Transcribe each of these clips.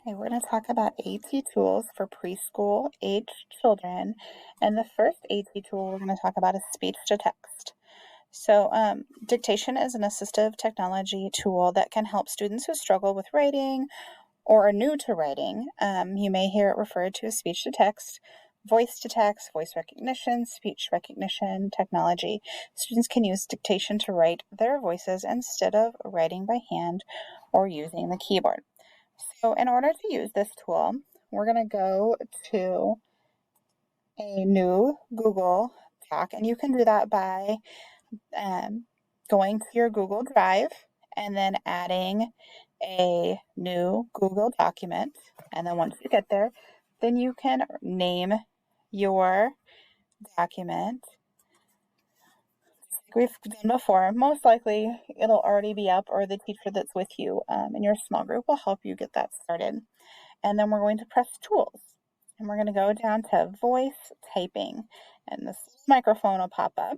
Okay, we're going to talk about AT tools for preschool age children. And the first AT tool we're going to talk about is speech to text. So, dictation is an assistive technology tool that can help students who struggle with writing or are new to writing. You may hear it referred to as speech to text, voice recognition, speech recognition technology. Students can use dictation to write their voices instead of writing by hand or using the keyboard. So in order to use this tool, we're going to go to a new Google Doc, and you can do that by going to your Google Drive and then adding a new Google document. And then once you get there, then you can name your document like we've done before. Most likely it'll already be up, or the teacher that's with you in your small group will help you get that started. And then we're going to press tools, and we're going to go down to voice typing, and this microphone will pop up.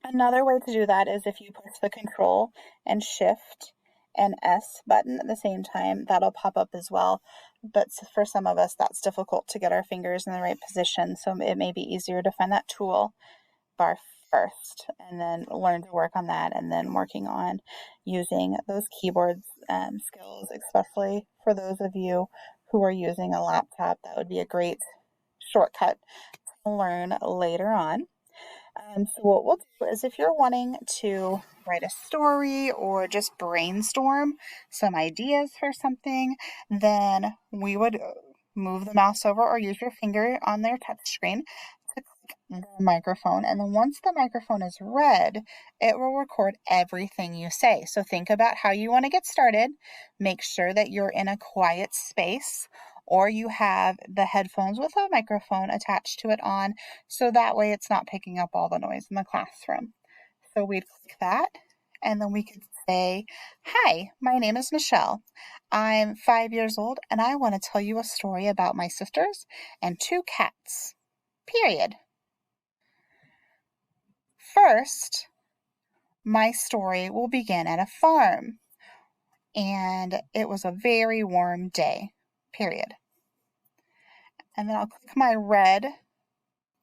Another way to do that is if you push the Control and Shift and S button at the same time, that'll pop up as well. But for some of us, that's difficult to get our fingers in the right position, so it may be easier to find that tool bar first and then learn to work on that, and then working on using those keyboard skills, especially for those of you who are using a laptop. That would be a great shortcut to learn later on. So what we'll do is, if you're wanting to write a story or just brainstorm some ideas for something, then we would move the mouse over or use your finger on their touch screen to click the microphone. And then once the microphone is red, it will record everything you say. So think about how you want to get started. Make sure that you're in a quiet space, or you have the headphones with a microphone attached to it on, so that way it's not picking up all the noise in the classroom. So we'd click that, and then we could say, "Hi, my name is Michelle. I'm 5 years old, and I want to tell you a story about my sisters and two cats. Period. First, my story will begin at a farm, and it was a very warm day. Period." And then I'll click my red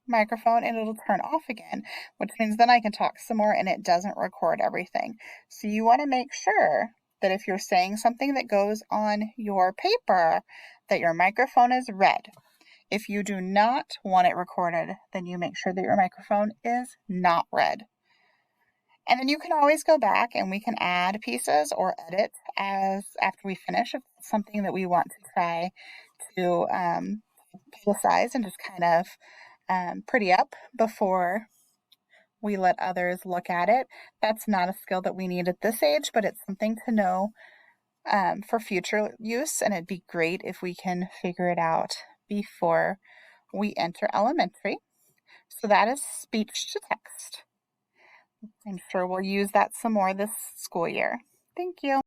microphone and it'll turn off again, which means then I can talk some more and it doesn't record everything. So you want to make sure that if you're saying something that goes on your paper, that your microphone is red. If you do not want it recorded, then you make sure that your microphone is not red. And then you can always go back and we can add pieces or edit as after we finish, if it's something that we want to try to publicize and just kind of pretty up before we let others look at it. That's not a skill that we need at this age, but it's something to know for future use, and it'd be great if we can figure it out before we enter elementary. So that is speech to text. I'm sure we'll use that some more this school year. Thank you.